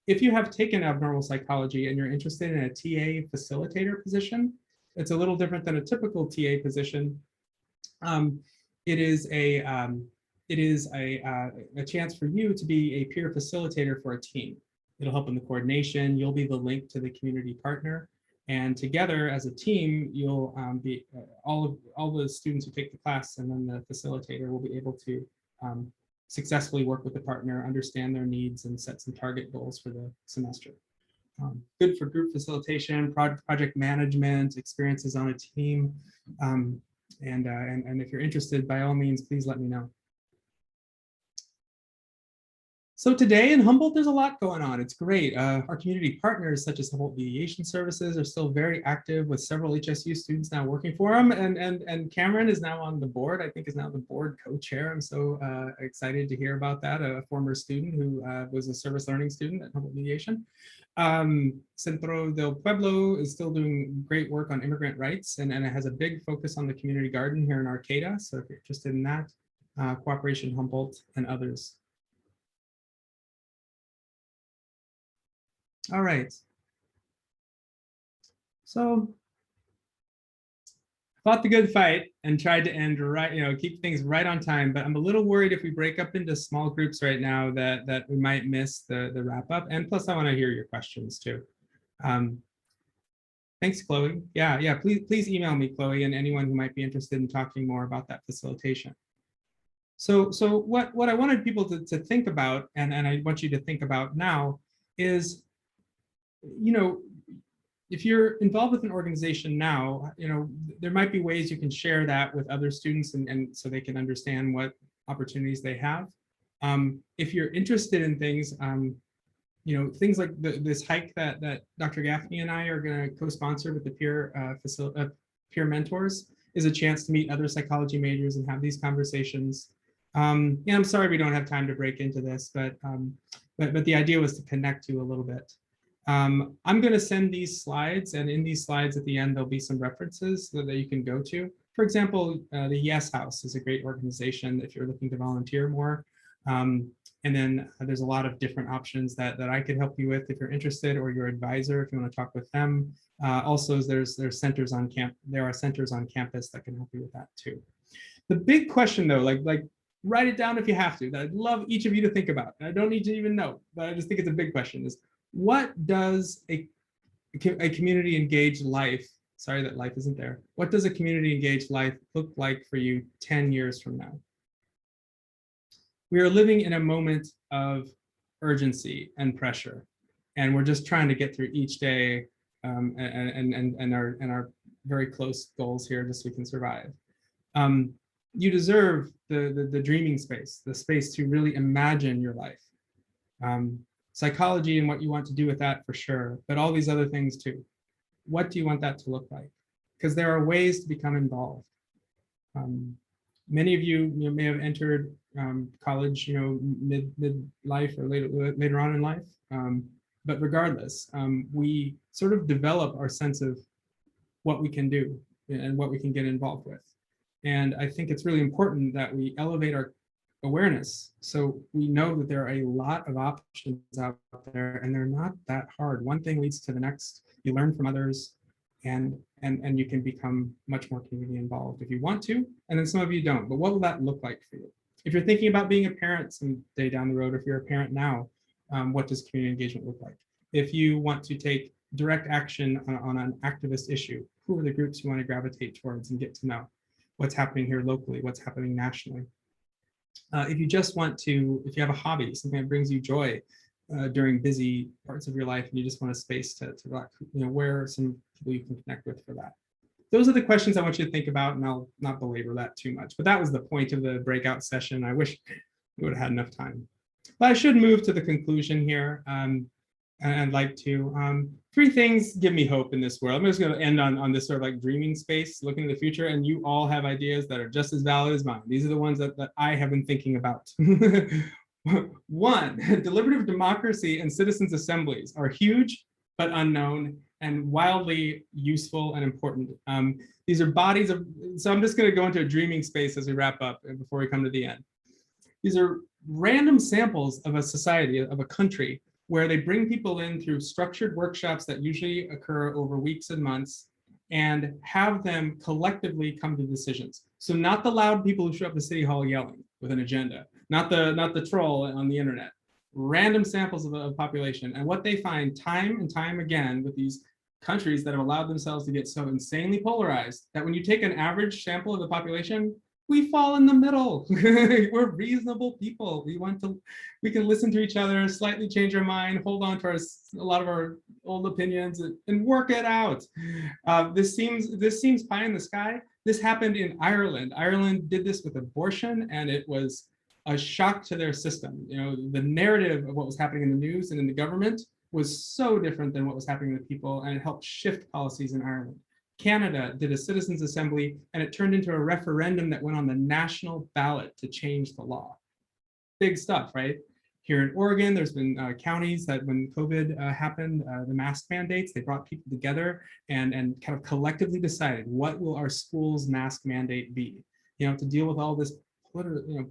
If you have taken abnormal psychology and you're interested in a TA facilitator position, it's a little different than a typical TA position. It is a chance for you to be a peer facilitator for a team. It'll help in the coordination. You'll be the link to the community partner. And together as a team, you'll be all the students who take the class, and then the facilitator will be able to successfully work with the partner, understand their needs, and set some target goals for the semester. Good for group facilitation, project management, experiences on a team. And if you're interested, by all means, please let me know. So today in Humboldt, there's a lot going on. It's great. Our community partners, such as Humboldt Mediation Services, are still very active, with several HSU students now working for them. And Cameron is now on the board. I think is now the board co-chair. I'm so excited to hear about that. A former student who was a service learning student at Humboldt Mediation. Centro del Pueblo is still doing great work on immigrant rights, and it has a big focus on the community garden here in Arcata. So if you're interested in that, Cooperation Humboldt and others. All right. So I fought the good fight and tried to end right, keep things right on time, but I'm a little worried if we break up into small groups right now that we might miss the wrap up. And plus I want to hear your questions too. Thanks, Chloe. Yeah, please email me, Chloe, and anyone who might be interested in talking more about that facilitation. So what I wanted people to think about, and I want you to think about now, is if you're involved with an organization now, there might be ways you can share that with other students, and so they can understand what opportunities they have. If you're interested in things, things like this hike that Dr. Gaffney and I are going to co-sponsor with the peer mentors is a chance to meet other psychology majors and have these conversations. I'm sorry we don't have time to break into this, but the idea was to connect you a little bit. I'm going to send these slides, and in these slides at the end, there'll be some references that you can go to. For example, the Yes House is a great organization if you're looking to volunteer more. And then there's a lot of different options that I could help you with if you're interested, or your advisor if you want to talk with them. Also, there's centers on there are centers on campus that can help you with that too. The big question though, like write it down if you have to, that I'd love each of you to think about. And I don't need to even know, but I just think it's a big question, is what does a community engaged life, sorry that life isn't there, what does a community engaged life look like for you 10 years from now? We are living in a moment of urgency and pressure, and we're just trying to get through each day and our very close goals here just so we can survive. You deserve the dreaming space, the space to really imagine your life. Psychology and what you want to do with that for sure, but all these other things too. What do you want that to look like? Because there are ways to become involved. Many of you, may have entered college, mid-life or later on in life. But regardless, we sort of develop our sense of what we can do and what we can get involved with. And I think it's really important that we elevate our awareness. So we know that there are a lot of options out there and they're not that hard. One thing leads to the next. You learn from others and you can become much more community involved if you want to, and then some of you don't. But what will that look like for you? If you're thinking about being a parent someday down the road, if you're a parent now, what does community engagement look like? If you want to take direct action on an activist issue, who are the groups you want to gravitate towards and get to know? What's happening here locally? What's happening nationally? If you just want to, if you have a hobby, something that brings you joy during busy parts of your life, and you just want a space to where are some people you can connect with for that? Those are the questions I want you to think about, and I'll not belabor that too much. But that was the point of the breakout session. I wish we would have had enough time. But I should move to the conclusion here. And I'd like to, 3 things give me hope in this world. I'm just going to end on this sort of like dreaming space, looking to the future, and you all have ideas that are just as valid as mine. These are the ones that I have been thinking about. 1, deliberative democracy and citizens' assemblies are huge, but unknown, and wildly useful and important. These are bodies of, so I'm just going to go into a dreaming space as we wrap up before we come to the end. These are random samples of a society, of a country, where they bring people in through structured workshops that usually occur over weeks and months and have them collectively come to decisions. So not the loud people who show up at City Hall yelling with an agenda, not the troll on the internet, random samples of the population. And what they find time and time again with these countries that have allowed themselves to get so insanely polarized that when you take an average sample of the population, we fall in the middle. We're reasonable people. We can listen to each other, slightly change our mind, hold on to a lot of our old opinions and work it out. This seems pie in the sky. This happened in Ireland. Ireland did this with abortion, and it was a shock to their system. The narrative of what was happening in the news and in the government was so different than what was happening to people, and it helped shift policies in Ireland. Canada did a citizens' assembly, and it turned into a referendum that went on the national ballot to change the law. Big stuff, right? Here in Oregon, there's been counties that when COVID happened, the mask mandates, they brought people together and kind of collectively decided, what will our school's mask mandate be? To deal with all this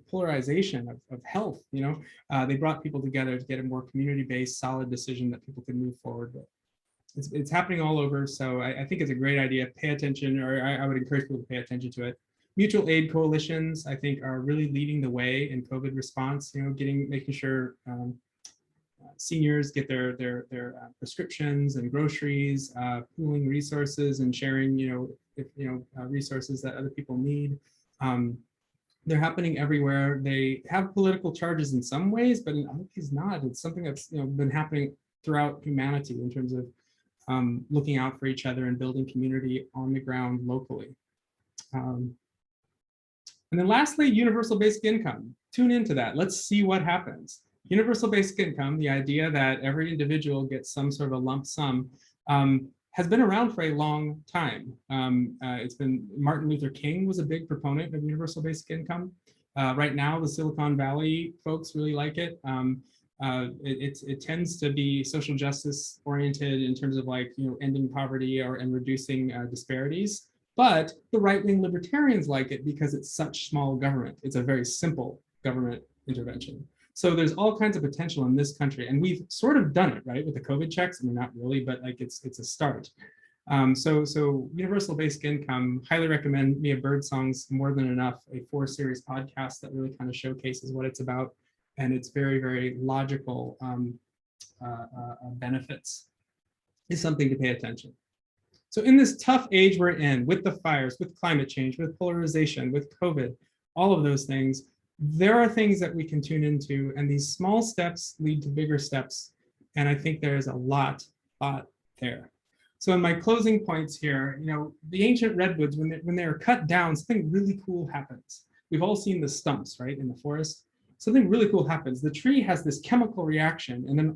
polarization of health, they brought people together to get a more community-based, solid decision that people could move forward with. It's happening all over, so I think it's a great idea. Pay attention, or I would encourage people to pay attention to it. Mutual aid coalitions, I think, are really leading the way in COVID response. Making sure seniors get their prescriptions and groceries, pooling resources and sharing, resources that other people need. They're happening everywhere. They have political charges in some ways, but in other ways not. It's something that's been happening throughout humanity in terms of looking out for each other and building community on the ground locally. And then lastly, universal basic income. Tune into that. Let's see what happens. Universal basic income, the idea that every individual gets some sort of a lump sum, has been around for a long time. It's been, Martin Luther King was a big proponent of universal basic income. Right now, the Silicon Valley folks really like it. It tends to be social justice oriented in terms of ending poverty and reducing disparities. But the right-wing libertarians like it because it's such small government. It's a very simple government intervention. So there's all kinds of potential in this country, and we've sort of done it, right, with the COVID checks. I mean, not really, but it's a start. So universal basic income, highly recommend Mia Birdsong's More Than Enough, a 4-series podcast that really kind of showcases what it's about. And it's very, very logical benefits is something to pay attention. So in this tough age we're in, with the fires, with climate change, with polarization, with COVID, all of those things, there are things that we can tune into, and these small steps lead to bigger steps. And I think there's a lot there. So in my closing points here, the ancient redwoods, when they are cut down, something really cool happens. We've all seen the stumps, right, in the forest. Something really cool happens. The tree has this chemical reaction, and then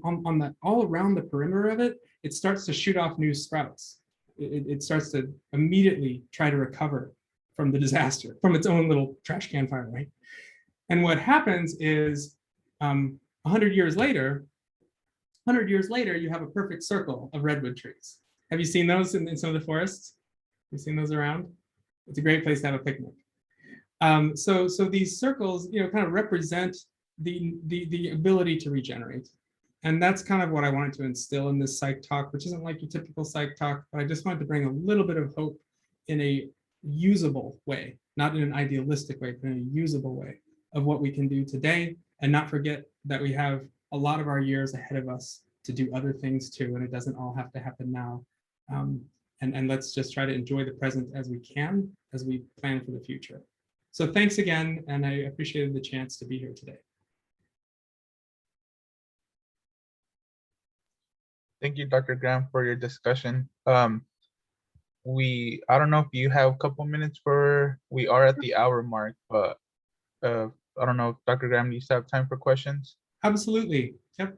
all around the perimeter of it, it starts to shoot off new sprouts. It starts to immediately try to recover from the disaster, from its own little trash can fire, right? And what happens is 100 years later, you have a perfect circle of redwood trees. Have you seen those in some of the forests? Have you seen those around? It's a great place to have a picnic. So these circles, kind of represent the ability to regenerate. And that's kind of what I wanted to instill in this psych talk, which isn't like your typical psych talk, but I just wanted to bring a little bit of hope in a usable way, not in an idealistic way, but in a usable way of what we can do today, and not forget that we have a lot of our years ahead of us to do other things too, and it doesn't all have to happen now. And let's just try to enjoy the present as we can, as we plan for the future. So thanks again, and I appreciated the chance to be here today. Thank you, Dr. Graham, for your discussion. I don't know if you have a couple minutes we are at the hour mark, but I don't know if Dr. Graham, you still have time for questions? Absolutely, yep.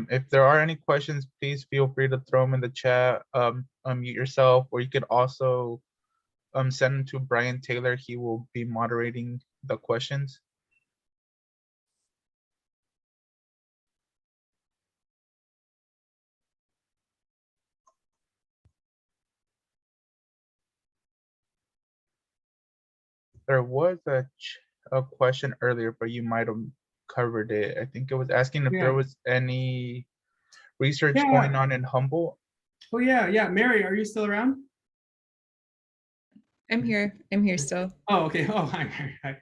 If there are any questions, please feel free to throw them in the chat, unmute yourself, or you could also send them to Brian Taylor. He will be moderating the questions. There was a question earlier, but you might have covered it. I think it was asking if there was any research going on in Humboldt. Oh yeah, Mary, are you still around? I'm here still. Oh, okay. Oh, hi, Mary. Hi.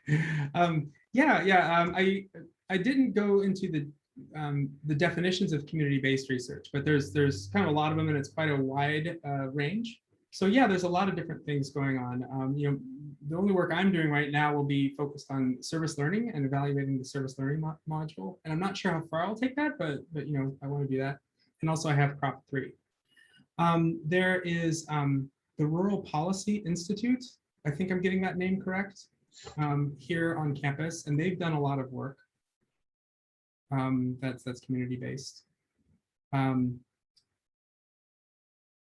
I didn't go into the definitions of community-based research, but there's kind of a lot of them, and it's quite a wide range. So yeah, there's a lot of different things going on. The only work I'm doing right now will be focused on service learning and evaluating the service learning module. And I'm not sure how far I'll take that, but I want to do that. And also I have Prop 3. There is the Rural Policy Institute. I think I'm getting that name correct, here on campus, and they've done a lot of work that's community-based. And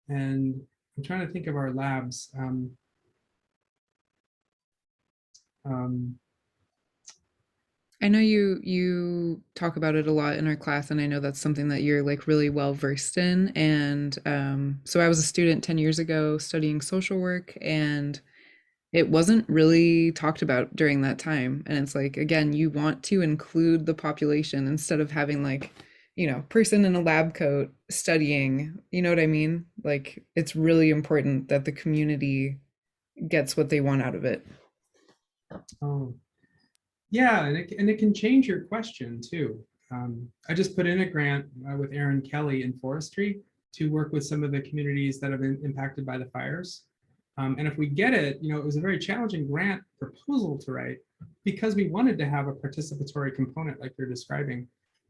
I'm trying to think of our labs. I know you talk about it a lot in our class, and I know that's something that you're like really well versed in. And so I was a student 10 years ago studying social work, and it wasn't really talked about during that time. And it's like, again, you want to include the population instead of having like, person in a lab coat studying, you know what I mean? Like, it's really important that the community gets what they want out of it. Oh, yeah, and it can change your question too. I just put in a grant with Aaron Kelly in forestry to work with some of the communities that have been impacted by the fires. And if we get it, it was a very challenging grant proposal to write because we wanted to have a participatory component like you're describing.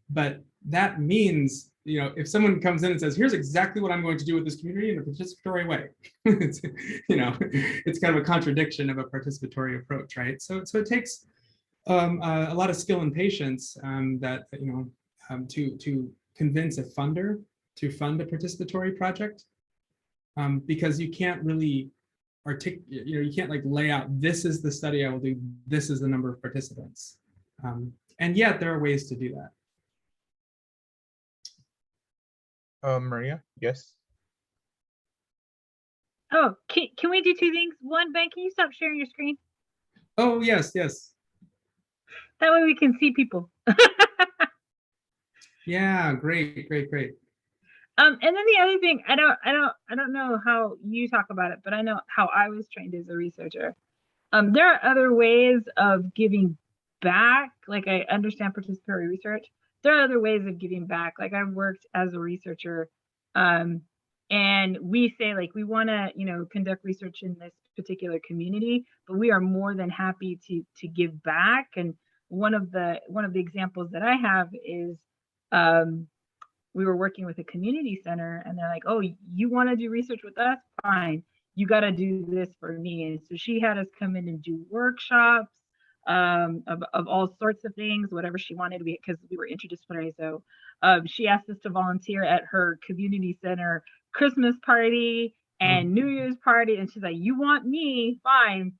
But that means, if someone comes in and says, here's exactly what I'm going to do with this community in a participatory way, it's, it's kind of a contradiction of a participatory approach, right? So it takes a lot of skill and patience to convince a funder to fund a participatory project, because you can't really you can't like lay out, this is the study I will do, this is the number of participants, and yet there are ways to do that. Maria, yes. Oh, can we do two things? One, Ben, can you stop sharing your screen? Oh, yes. That way we can see people. Yeah, great. And then the other thing, I don't know how you talk about it, but I know how I was trained as a researcher. There are other ways of giving back. Like, I understand participatory research. There are other ways of giving back. Like, I've worked as a researcher, and we say, like, we want to, conduct research in this particular community, but we are more than happy to give back. And one of the examples that I have is, we were working with a community center, and they're like, oh, you want to do research with us? Fine. You got to do this for me. And so she had us come in and do workshops of all sorts of things, whatever she wanted, because we were interdisciplinary. So she asked us to volunteer at her community center Christmas party and New Year's party. And she's like, you want me? Fine.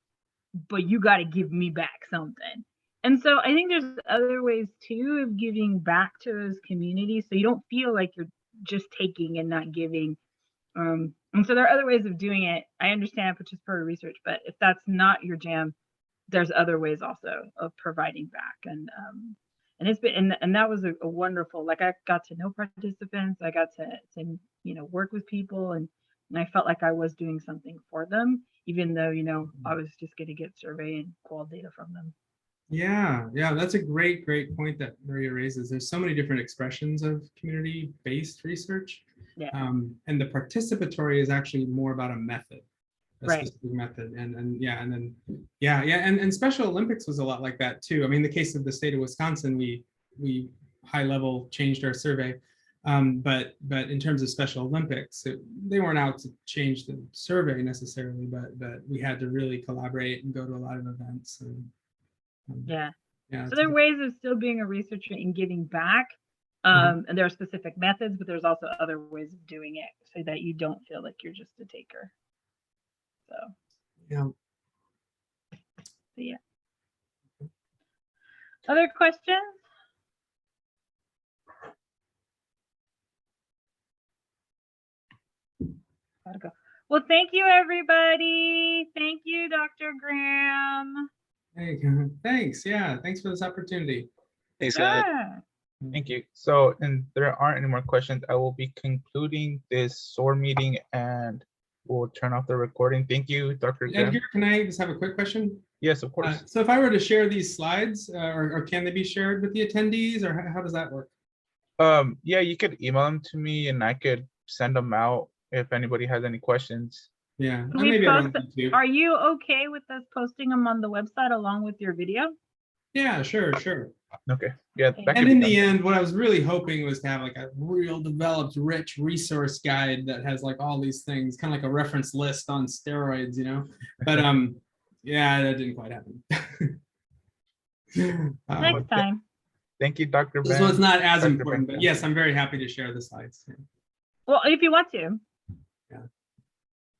But you got to give me back something. And so I think there's other ways too of giving back to those communities, so you don't feel like you're just taking and not giving. And And so there are other ways of doing it. I understand participatory research, but if that's not your jam, there's other ways also of providing back. And it's been, and that was a wonderful, like I got to know participants, I got to work with people, and I felt like I was doing something for them, even though, I was just going to get survey and qual data from them. Yeah, that's a great point that Maria raises. There's so many different expressions of community-based research. Yeah. And the participatory is actually more about a method, a Right. specific method. And Special Olympics was a lot like that too. I mean, in the case of the state of Wisconsin, we high level changed our survey. But in terms of Special Olympics, they weren't out to change the survey necessarily, but we had to really collaborate and go to a lot of events. And, yeah. So there are ways of still being a researcher and giving back. And there are specific methods, but there's also other ways of doing it so that you don't feel like you're just a taker. So yeah. Other questions? Gotta go. Well, thank you, everybody. Thank you, Dr. Graham. Hey, thanks. Yeah, thanks for this opportunity. Thanks, guys. Yeah. Thank you. So, and there aren't any more questions. I will be concluding this SOAR meeting and we'll turn off the recording. Thank you, Dr. Graham. Edgar, can I just have a quick question? Yes, of course. So if I were to share these slides, or can they be shared with the attendees, or how does that work? Yeah, you could email them to me and I could send them out if anybody has any questions. Yeah, We maybe I don't post- need to. Are you okay with us posting them on the website along with your video? Yeah, sure. Okay. Yeah. Okay. That could And be in done. the end, what I was really hoping was to have like a real developed, rich resource guide that has like all these things, kind of like a reference list on steroids, But yeah, that didn't quite happen. Next time. Thank you, Dr. Ben. So it's not as Dr. important, Ben. but yes, I'm very happy to share the slides. Well, if you want to.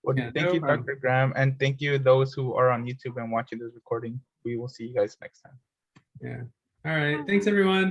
Well, Yeah, thank no you, problem. Dr. Graham, and thank you those who are on YouTube and watching this recording. We will see you guys next time. Yeah. All right. Thanks, everyone.